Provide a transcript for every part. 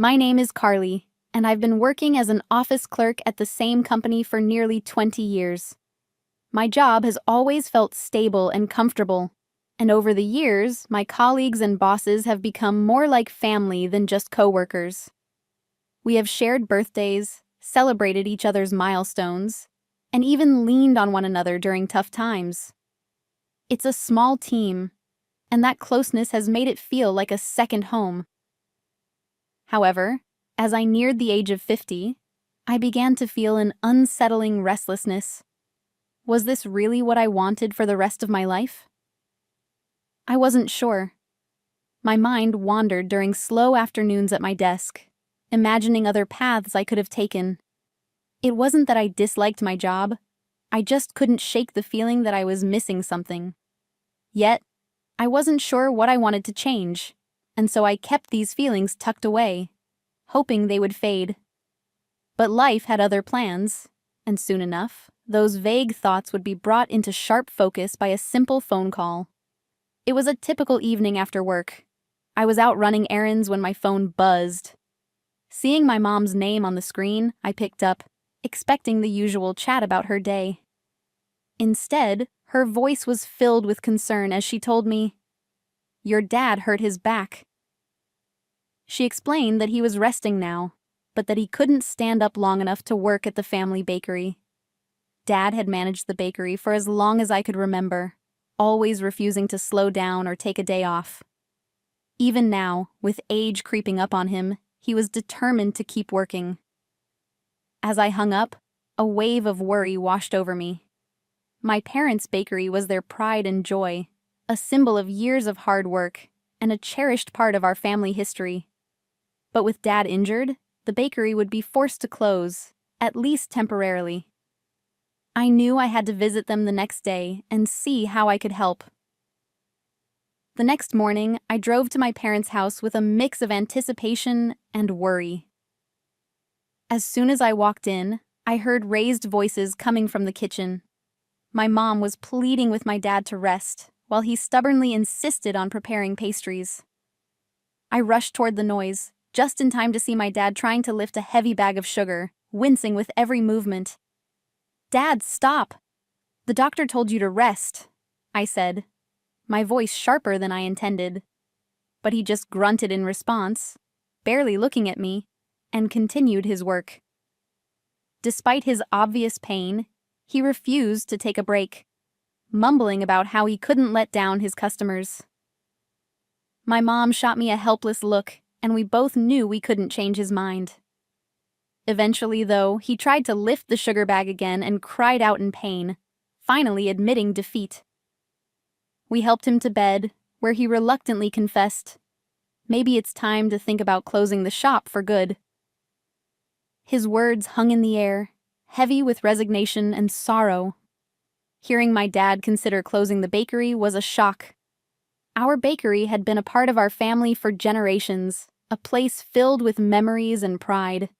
My name is Carly, and I've been working as an office clerk at the same company for nearly 20 years. My job has always felt stable and comfortable, and over the years, my colleagues and bosses have become more like family than just coworkers. We have shared birthdays, celebrated each other's milestones, and even leaned on one another during tough times. It's a small team, and that closeness has made it feel like a second home. However, as I neared the age of 50, I began to feel an unsettling restlessness. Was this really what I wanted for the rest of my life? I wasn't sure. My mind wandered during slow afternoons at my desk, imagining other paths I could have taken. It wasn't that I disliked my job, I just couldn't shake the feeling that I was missing something. Yet, I wasn't sure what I wanted to change, and so I kept these feelings tucked away, hoping they would fade. But life had other plans, and soon enough, those vague thoughts would be brought into sharp focus by a simple phone call. It was a typical evening after work. I was out running errands when my phone buzzed. Seeing my mom's name on the screen, I picked up, expecting the usual chat about her day. Instead, her voice was filled with concern as she told me, "Your dad hurt his back." She explained that he was resting now, but that he couldn't stand up long enough to work at the family bakery. Dad had managed the bakery for as long as I could remember, always refusing to slow down or take a day off. Even now, with age creeping up on him, he was determined to keep working. As I hung up, a wave of worry washed over me. My parents' bakery was their pride and joy, a symbol of years of hard work, and a cherished part of our family history. But with Dad injured, the bakery would be forced to close, at least temporarily. I knew I had to visit them the next day and see how I could help. The next morning, I drove to my parents' house with a mix of anticipation and worry. As soon as I walked in, I heard raised voices coming from the kitchen. My mom was pleading with my dad to rest, while he stubbornly insisted on preparing pastries. I rushed toward the noise, just in time to see my dad trying to lift a heavy bag of sugar, wincing with every movement. "Dad, stop! The doctor told you to rest," I said, my voice sharper than I intended. But he just grunted in response, barely looking at me, and continued his work. Despite his obvious pain, he refused to take a break, mumbling about how he couldn't let down his customers. My mom shot me a helpless look, and we both knew we couldn't change his mind. Eventually, though, he tried to lift the sugar bag again and cried out in pain, finally admitting defeat. We helped him to bed, where he reluctantly confessed, "Maybe it's time to think about closing the shop for good." His words hung in the air, heavy with resignation and sorrow. Hearing my dad consider closing the bakery was a shock. Our bakery had been a part of our family for generations, a place filled with memories and pride.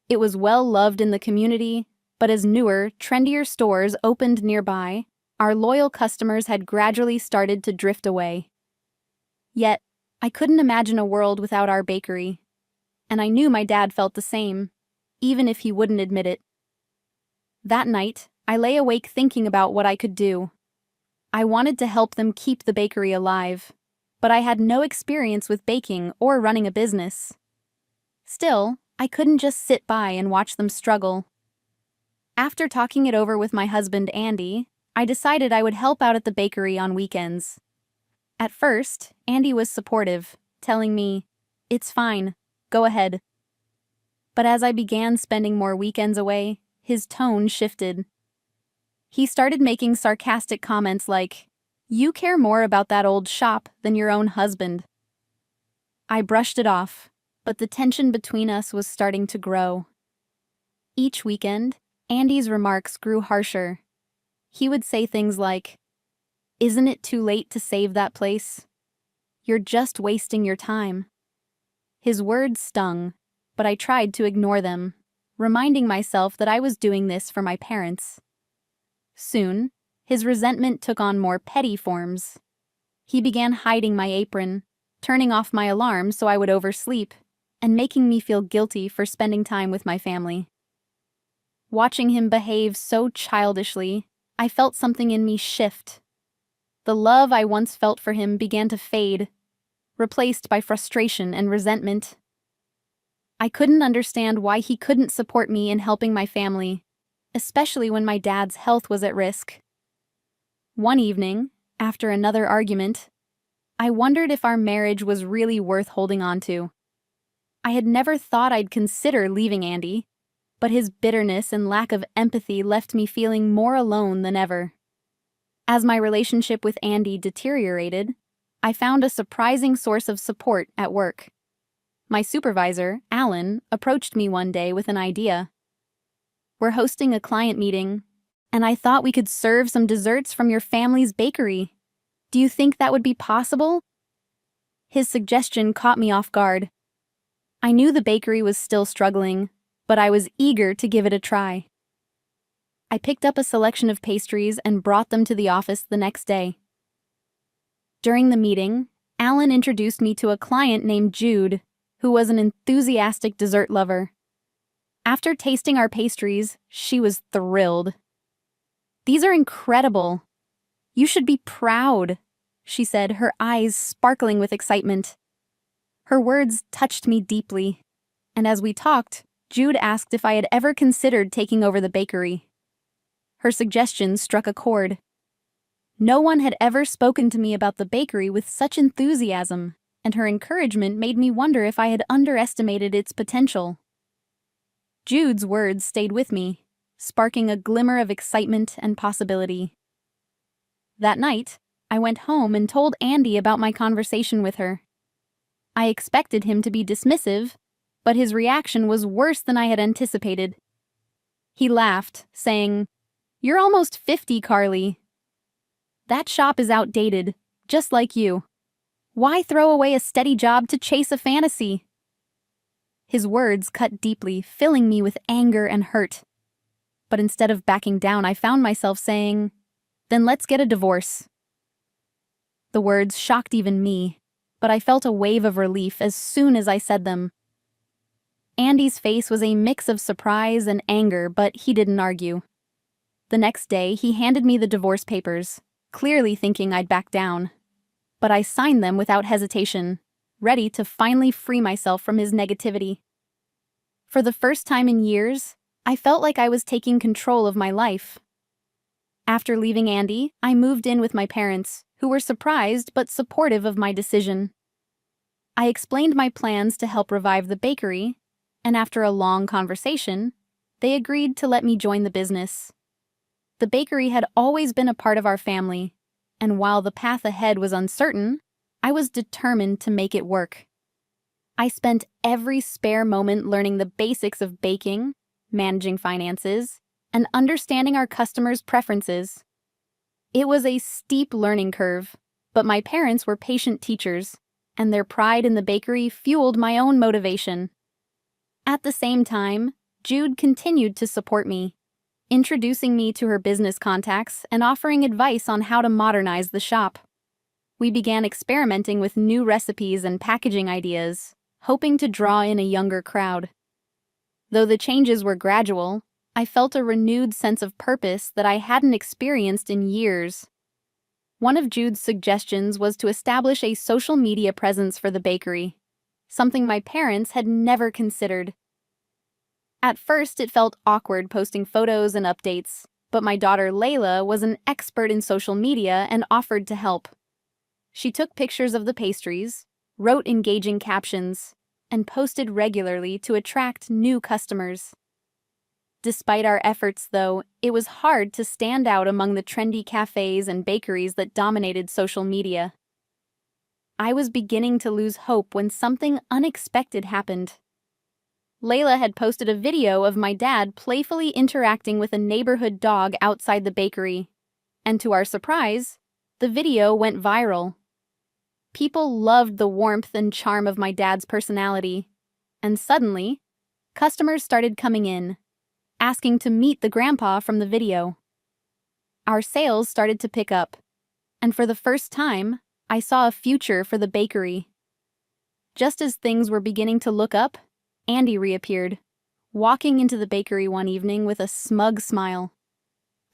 It was well loved in the community, but as newer, trendier stores opened nearby, our loyal customers had gradually started to drift away. Yet, I couldn't imagine a world without our bakery, and I knew my dad felt the same, even if he wouldn't admit it. That night, I lay awake thinking about what I could do. I wanted to help them keep the bakery alive, but I had no experience with baking or running a business. Still, I couldn't just sit by and watch them struggle. After talking it over with my husband, Andy, I decided I would help out at the bakery on weekends. At first, Andy was supportive, telling me, "It's fine, go ahead." But as I began spending more weekends away, his tone shifted. He started making sarcastic comments like, "You care more about that old shop than your own husband." I brushed it off, but the tension between us was starting to grow. Each weekend, Andy's remarks grew harsher. He would say things like, "Isn't it too late to save that place? You're just wasting your time." His words stung, but I tried to ignore them, reminding myself that I was doing this for my parents. Soon, his resentment took on more petty forms. He began hiding my apron, turning off my alarm so I would oversleep, and making me feel guilty for spending time with my family. Watching him behave so childishly, I felt something in me shift. The love I once felt for him began to fade, replaced by frustration and resentment. I couldn't understand why he couldn't support me in helping my family, especially when my dad's health was at risk. One evening, after another argument, I wondered if our marriage was really worth holding on to. I had never thought I'd consider leaving Andy, but his bitterness and lack of empathy left me feeling more alone than ever. As my relationship with Andy deteriorated, I found a surprising source of support at work. My supervisor, Alan, approached me one day with an idea. "We're hosting a client meeting, and I thought we could serve some desserts from your family's bakery. Do you think that would be possible?" His suggestion caught me off guard. I knew the bakery was still struggling, but I was eager to give it a try. I picked up a selection of pastries and brought them to the office the next day. During the meeting, Alan introduced me to a client named Jude, who was an enthusiastic dessert lover. After tasting our pastries, she was thrilled. "These are incredible. You should be proud," she said, her eyes sparkling with excitement. Her words touched me deeply, and as we talked, Jude asked if I had ever considered taking over the bakery. Her suggestion struck a chord. No one had ever spoken to me about the bakery with such enthusiasm, and her encouragement made me wonder if I had underestimated its potential. Jude's words stayed with me, sparking a glimmer of excitement and possibility. That night, I went home and told Andy about my conversation with her. I expected him to be dismissive, but his reaction was worse than I had anticipated. He laughed, saying, "You're almost 50, Carly. That shop is outdated, just like you. Why throw away a steady job to chase a fantasy?" His words cut deeply, filling me with anger and hurt. But instead of backing down, I found myself saying, "Then let's get a divorce." The words shocked even me, but I felt a wave of relief as soon as I said them. Andy's face was a mix of surprise and anger, but he didn't argue. The next day, he handed me the divorce papers, clearly thinking I'd back down. But I signed them without hesitation, ready to finally free myself from his negativity. For the first time in years, I felt like I was taking control of my life. After leaving Andy, I moved in with my parents, who were surprised but supportive of my decision. I explained my plans to help revive the bakery, and after a long conversation, they agreed to let me join the business. The bakery had always been a part of our family, and while the path ahead was uncertain, I was determined to make it work. I spent every spare moment learning the basics of baking, managing finances, and understanding our customers' preferences. It was a steep learning curve, but my parents were patient teachers, and their pride in the bakery fueled my own motivation. At the same time, Jude continued to support me, introducing me to her business contacts and offering advice on how to modernize the shop. We began experimenting with new recipes and packaging ideas, hoping to draw in a younger crowd. Though the changes were gradual, I felt a renewed sense of purpose that I hadn't experienced in years. One of Jude's suggestions was to establish a social media presence for the bakery, something my parents had never considered. At first, it felt awkward posting photos and updates, but my daughter Layla was an expert in social media and offered to help. She took pictures of the pastries, wrote engaging captions, and posted regularly to attract new customers. Despite our efforts, though, it was hard to stand out among the trendy cafes and bakeries that dominated social media. I was beginning to lose hope when something unexpected happened. Layla had posted a video of my dad playfully interacting with a neighborhood dog outside the bakery, and to our surprise, the video went viral. People loved the warmth and charm of my dad's personality, and suddenly, customers started coming in, asking to meet the grandpa from the video. Our sales started to pick up, and for the first time, I saw a future for the bakery. Just as things were beginning to look up, Andy reappeared, walking into the bakery one evening with a smug smile.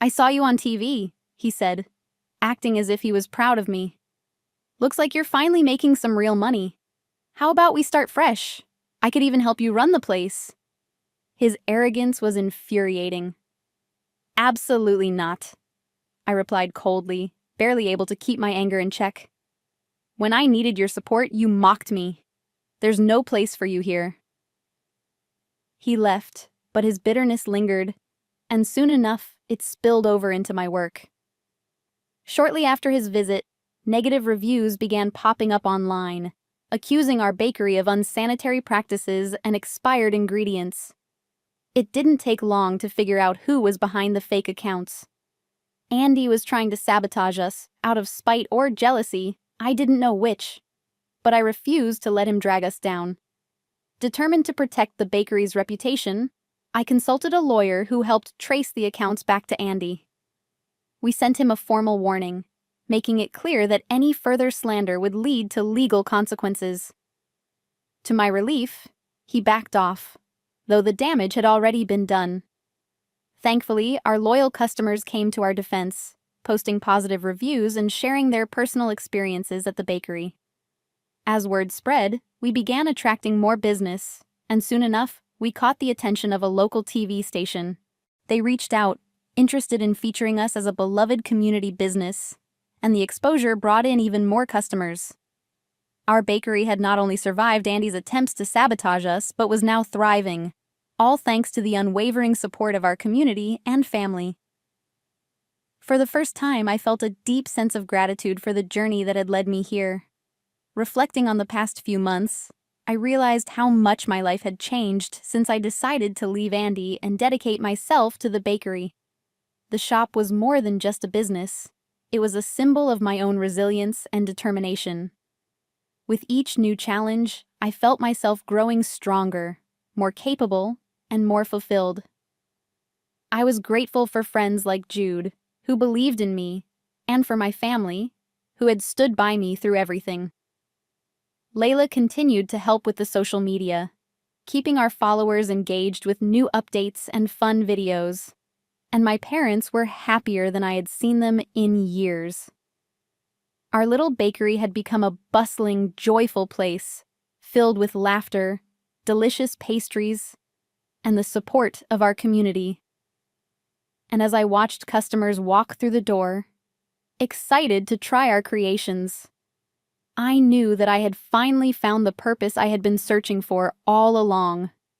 "I saw you on TV," he said, acting as if he was proud of me. "Looks like you're finally making some real money. How about we start fresh? I could even help you run the place." His arrogance was infuriating. "Absolutely not," I replied coldly, barely able to keep my anger in check. "When I needed your support, you mocked me. There's no place for you here." He left, but his bitterness lingered, and soon enough, it spilled over into my work. Shortly after his visit, negative reviews began popping up online, accusing our bakery of unsanitary practices and expired ingredients. It didn't take long to figure out who was behind the fake accounts. Andy was trying to sabotage us, out of spite or jealousy, I didn't know which. But I refused to let him drag us down. Determined to protect the bakery's reputation, I consulted a lawyer who helped trace the accounts back to Andy. We sent him a formal warning, making it clear that any further slander would lead to legal consequences. To my relief, he backed off, though the damage had already been done. Thankfully, our loyal customers came to our defense, posting positive reviews and sharing their personal experiences at the bakery. As word spread, we began attracting more business, and soon enough, we caught the attention of a local TV station. They reached out, interested in featuring us as a beloved community business, and the exposure brought in even more customers. Our bakery had not only survived Andy's attempts to sabotage us, but was now thriving, all thanks to the unwavering support of our community and family. For the first time, I felt a deep sense of gratitude for the journey that had led me here. Reflecting on the past few months, I realized how much my life had changed since I decided to leave Andy and dedicate myself to the bakery. The shop was more than just a business. It was a symbol of my own resilience and determination. With each new challenge, I felt myself growing stronger, more capable, and more fulfilled. I was grateful for friends like Jude, who believed in me, and for my family, who had stood by me through everything. Layla continued to help with the social media, keeping our followers engaged with new updates and fun videos. And my parents were happier than I had seen them in years. Our little bakery had become a bustling, joyful place, filled with laughter, delicious pastries, and the support of our community. And as I watched customers walk through the door, excited to try our creations, I knew that I had finally found the purpose I had been searching for all along.